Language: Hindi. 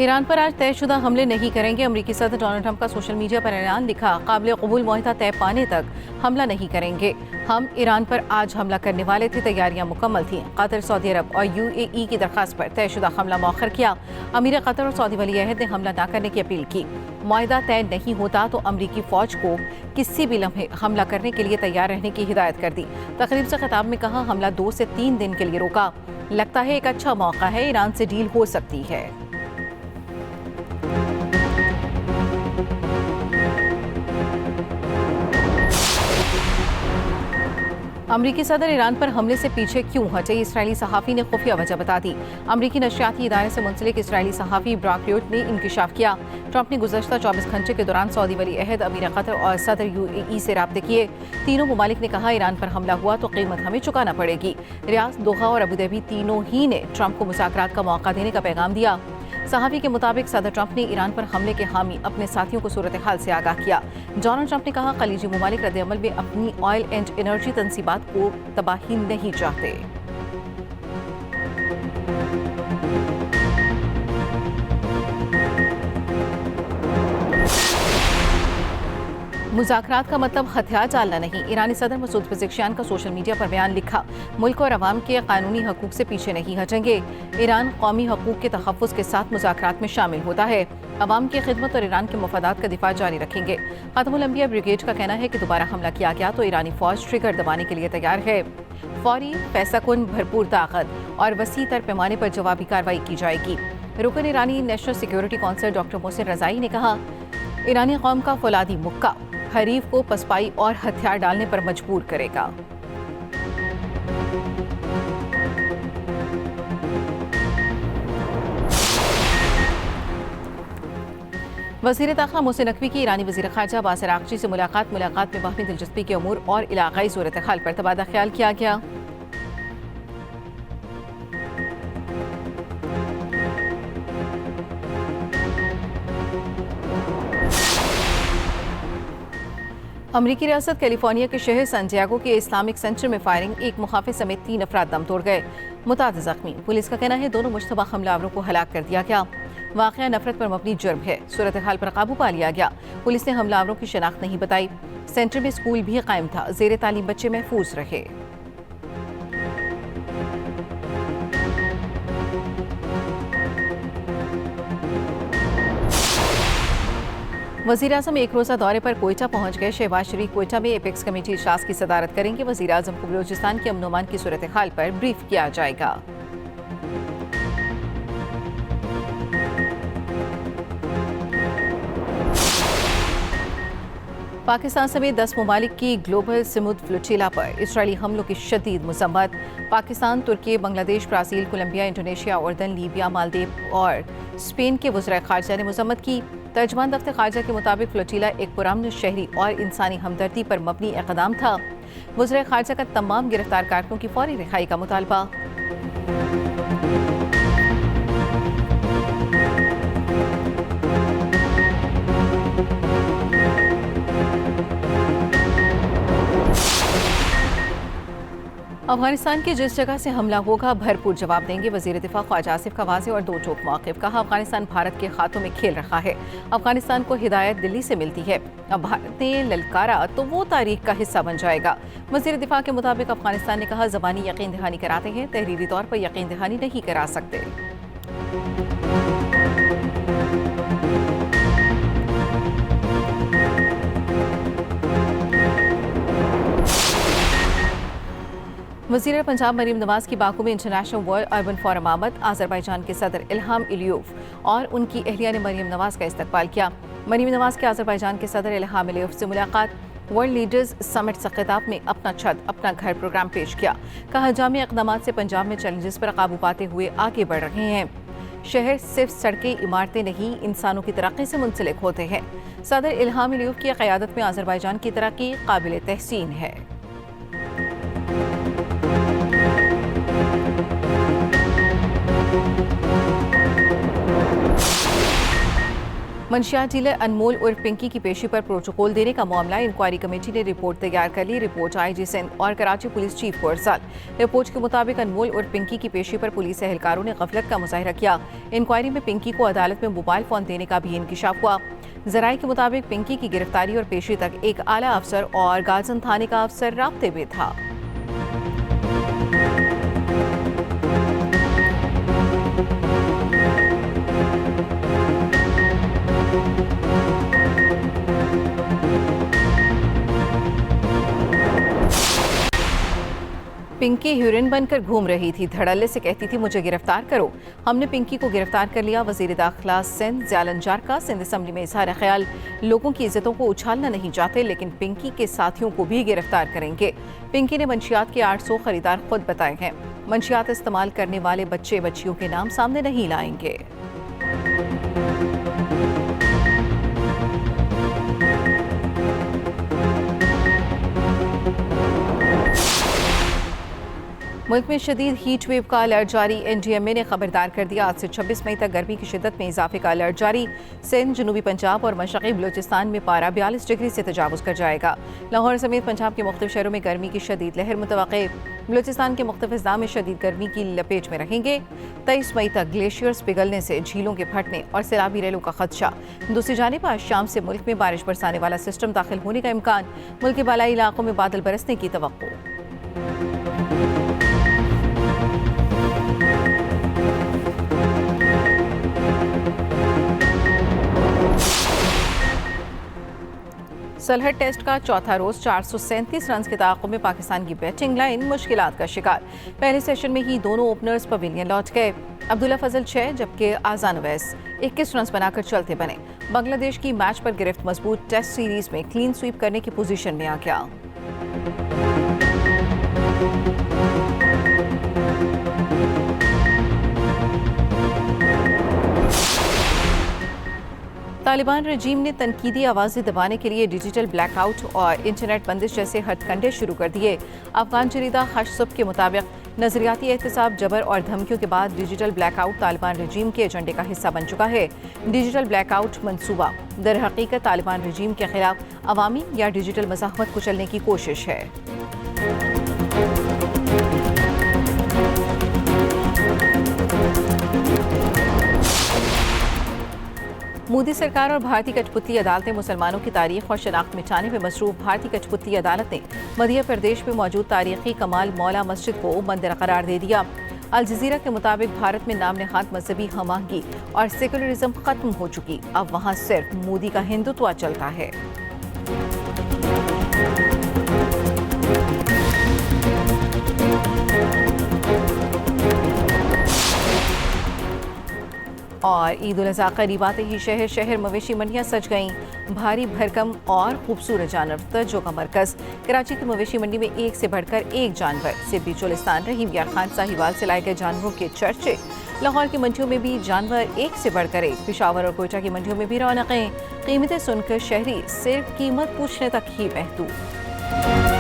ईरान पर आज तयशुदा हमले नहीं करेंगे। अमरीकी सदर डोनाल्ड ट्रंप का सोशल मीडिया पर ऐलान। लिखा, काबिल कबूल मुआहिदा तय पाने तक हमला नहीं करेंगे। हम ईरान पर आज हमला करने वाले थे, तैयारियां मुकम्मल थीं। कतर, सऊदी अरब और UAE की दरखास्त पर तयशुदा हमला मौखर किया। अमीर कतर और सऊदी वली अहद ने हमला न करने की अपील की। मुआहिदा तय नहीं होता तो अमरीकी फौज को किसी भी लम्हे हमला करने के लिए तैयार रहने की हिदायत कर दी। तकरीब से खिताब में कहा, हमला 2 से 3 दिन के लिए रोका। लगता है एक अच्छा मौका है, ईरान से डील हो सकती है। अमरीकी सदर ईरान पर हमले से पीछे क्यों हटे, इसराइली सहाफ़ी ने खुफिया वजह बता दी। अमरीकी नशरियाती इदारे से मुंसलिक इसराइली सहाफ़ी ब्राक रियोट ने इंकिशाफ किया। ट्रंप ने गुज़श्ता 24 घंटे के दौरान सऊदी वली अहद, अमीर कतर और सदर UAE से राब्ते किए। तीनों ममालिक ने कहा, ईरान पर हमला हुआ तो कीमत हमें चुकाना पड़ेगी। रियाद, दोहा और अबूधाबी तीनों ही ने ट्रंप को मुज़ाकरात का मौका देने का पैगाम दिया। सहाफ़ी के मुताबिक सदर ट्रंप ने ईरान पर हमले के हामी अपने साथियों को सूरत हाल से आगाह किया। डोनाल्ड ट्रंप ने कहा, खलीजी ममालिक रद्द-ए-अमल में अपनी ऑयल एंड एनर्जी तनसीबात को तबाही नहीं चाहते। मुज़ाकरात का मतलब हथियार डालना नहीं। ईरानी सदर मसूद पेज़ेश्कियान का सोशल मीडिया पर बयान। लिखा, मुल्क और अवाम के कानूनी हकूक से पीछे नहीं हटेंगे। ईरान कौमी हकूक के तहफ़्फ़ुज़ के साथ मुज़ाकरात में शामिल होता है। अवाम की खिदमत और ईरान के मफादात का दिफा जारी रखेंगे। ख़त्मुल अंबिया ब्रिगेड का कहना है कि दोबारा हमला किया गया तो ईरानी फ़ौज ट्रिगर दबाने के लिए तैयार है। फौरी, फैसलाकुन, भरपूर ताकत और वसी तर पैमाने पर जवाबी कार्रवाई की जाएगी। रुकन ईरानी national security council doctor Mohsen Rezaei ने कहा, ईरानी कौम का फौलादी मुक्का हरीफ को पसपाई और हथियार डालने पर मजबूर करेगा। वज़ीर दाखिला मोहसिन नकवी की ईरानी वज़ीर ख़ारजा अब्बास अराग़ची से मुलाकात में बाहमी दिलचस्पी के अमूर और इलाक़ाई सूरत हाल पर तबादला ख्याल किया गया। अमरीकी रियासत कैलिफोर्निया के शहर सैंटियागो के इस्लामिक सेंटर में फायरिंग, एक मुखाफिज समेत 3 अफराद दम तोड़ गए, मुताद जख्मी। पुलिस का कहना है दोनों मुश्तबा हमलावरों को हलाक कर दिया गया। वाक़या नफरत पर मबनी जुर्म है। सूरत हाल पर काबू पा लिया गया। पुलिस ने हमलावरों की शनाख्त नहीं बताई। सेंटर में स्कूल भी कायम था, ज़ेर तालीम बच्चे महफूज रहे। वज़ीर आज़म एक रोज़ा दौरे पर कोयटा पहुंच गए। शहबाज शरीफ कोयटा में एपेक्स कमेटी इजलास की सदारत करेंगे। वज़ीर आज़म को बलूचिस्तान के अमन अमान की सूरत हाल पर ब्रीफ किया जाएगा। पाकिस्तान समेत 10 ममालिक की ग्लोबल समुद फ्लोटिला पर इसराइली हमलों की शदीद मज़म्मत। पाकिस्तान, तुर्की, बांग्लादेश, ब्राज़ील, कोलंबिया, इंडोनेशिया, उर्दन, लीबिया, मालदीव और स्पेन के वज़ीर ख़ारजा ने मज़म्मत की। तर्जमान दफ्तर ख़ारजा के मुताबिक फ्लोटिला एक पुरअमन शहरी और इंसानी हमदर्दी पर मबनी इक़दाम था। वज़ीर ख़ारजा का तमाम गिरफ्तार कारकुनों की फौरी रिहाई का मुतालबा। अफगानिस्तान की जिस जगह से हमला होगा भरपूर जवाब देंगे। वज़ीर दिफा ख्वाजा आसिफ का वाज़ेह और दो टोक मौक़िफ़। कहा, अफगानिस्तान भारत के हाथों में खेल रहा है। अफगानिस्तान को हिदायत दिल्ली से मिलती है। अब भारत ने ललकारा तो वो तारीख का हिस्सा बन जाएगा। वज़ीर दिफा के मुताबिक अफगानिस्तान ने कहा, ज़बानी यकीन दहानी कराते हैं, तहरीरी तौर पर यकीन दहानी नहीं करा सकते। वज़ीर पंजाब मरीम नवाज की बाकू में इंटरनेशनल वर्ल्ड अर्बन फोरम आमद। आज़रबाईजान के सदर इल्हाम इलियोव और उनकी अहलिया ने मरीम नवाज का इस्तकबाल किया। मरीम नवाज के आज़रबाईजान के सदर इल्हाम इलियोव से मुलाकात। वर्ल्ड लीडर्स समिट से खिताब में अपना छत अपना घर प्रोग्राम पेश किया। कहा, जामी इक़दामात से पंजाब में चैलेंजेस पर काबू पाते हुए आगे बढ़ रहे हैं। शहर सिर्फ सड़कें, इमारतें नहीं, इंसानों की तरक्की से मुंसलिक होते हैं। सदर इल्हाम इलियोव की क़यादत में आज़रबाईजान की तरक्की काबिल तहसीन है। मंशियात डीलर अनमोल उर्फ पिंकी की पेशी पर प्रोटोकॉल देने का मामला, इंक्वायरी कमेटी ने रिपोर्ट तैयार कर ली। रिपोर्ट आईजी सिंध और कराची पुलिस चीफ को इरसाल। रिपोर्ट के मुताबिक अनमोल उर्फ पिंकी की पेशी पर पुलिस एहलकारों ने गफलत का मुजाहिरा किया। इंक्वायरी में पिंकी को अदालत में मोबाइल फोन देने का भी इंकिशाफ हुआ। जराये के मुताबिक पिंकी की गिरफ्तारी और पेशी तक एक आला अफसर और गाजन थाने का अफसर राब्ते में था। पिंकी हीरोइन बनकर घूम रही थी। धड़ल्ले से कहती थी मुझे गिरफ्तार करो। हमने पिंकी को गिरफ्तार कर लिया। वजीर दाखिला सिंध ज़ियालन जारका सिंध असम्बली में इजहार ख्याल, लोगों की इज्जतों को उछालना नहीं चाहते लेकिन पिंकी के साथियों को भी गिरफ्तार करेंगे। पिंकी ने मंशियात के 800 खरीदार खुद बताए हैं। मंशियात इस्तेमाल करने वाले बच्चे बच्चियों के नाम सामने नहीं लाएंगे। मुल्क में शदीद हीट वेव का अलर्ट जारी। NDMA ने खबरदार कर दिया, आज से 26 मई तक गर्मी की शिद्दत में इजाफे का अलर्ट जारी। सिंध, जनूबी पंजाब और मशरक़ी बलूचिस्तान में पारा 42 डिग्री से तजावुज़ कर जाएगा। लाहौर समेत पंजाब के मुख्तलिफ शहरों में गर्मी की शदीद लहर मुतवक्के। बलूचिस्तान के मुख्तलिफ अज़ला में शदीद गर्मी की लपेट में रहेंगे। 23 मई तक ग्लेशियर्स पिघलने से झीलों के फटने और सैलाबी रेलों का खदशा। दूसरी जानिब आज शाम से मुल्क में बारिश बरसाने वाला सिस्टम दाखिल होने का इम्कान। मुल्क के बालाई इलाकों में बादल बरसने की तवक्को। सलहट टेस्ट का चौथा रोज 437 रन के ताक़ुब में पाकिस्तान की बैटिंग लाइन मुश्किलात का शिकार। पहले सेशन में ही दोनों ओपनर्स पवेलियन लौट गए। अब्दुल्ला फजल 6 जबकि आज़ान अवैस 21 रन बनाकर चलते बने। बांग्लादेश की मैच पर गिरफ्त मजबूत, टेस्ट सीरीज में क्लीन स्वीप करने की पोजीशन में आ गया। तालिबान रजीम ने तनकीदी आवाज़ें दबाने के लिए डिजिटल ब्लैकआउट और इंटरनेट बंदिश जैसे हथकंडे शुरू कर दिए। अफगान जरीदा खशसब के मुताबिक नजरियाती एहतसाब, जबर और धमकियों के बाद डिजिटल ब्लैकआउट तालिबान रजीम के एजेंडे का हिस्सा बन चुका है। डिजिटल ब्लैकआउट मंसूबा दर हकीकत तालिबान रजीम के खिलाफ अवामी या डिजिटल मज़ाहमत कुचलने की कोशिश है। मोदी सरकार और भारतीय कठपुतली अदालतें मुसलमानों की तारीख और शनाख्त मिटाने में मसरूफ। भारतीय कठपुतली अदालत ने मध्य प्रदेश में मौजूद तारीखी कमाल मौला मस्जिद को मंदिर करार दे दिया। अल जजीरा के मुताबिक भारत में नाम नहाद मजहबी हमाहंगी और सेकुलरिज्म खत्म हो चुकी। अब वहाँ सिर्फ मोदी का हिंदुत्व चलता है। और ईद उल अज़हा करीब आते ही शहर शहर मवेशी मंडियां सज गईं। भारी भरकम और खूबसूरत जानवर तवज्जो का मरकज। कराची की मवेशी मंडी में एक से बढ़कर एक जानवर। सिब्बी चोलिस्तान रहीम यार खान साहिवाल से लाए गए जानवरों के चर्चे। लाहौर की मंडियों में भी जानवर एक से बढ़कर एक। पेशावर और कोयटा की मंडियों में भी रौनकें। कीमतें सुनकर शहरी सिर्फ कीमत पूछने तक ही महदूद।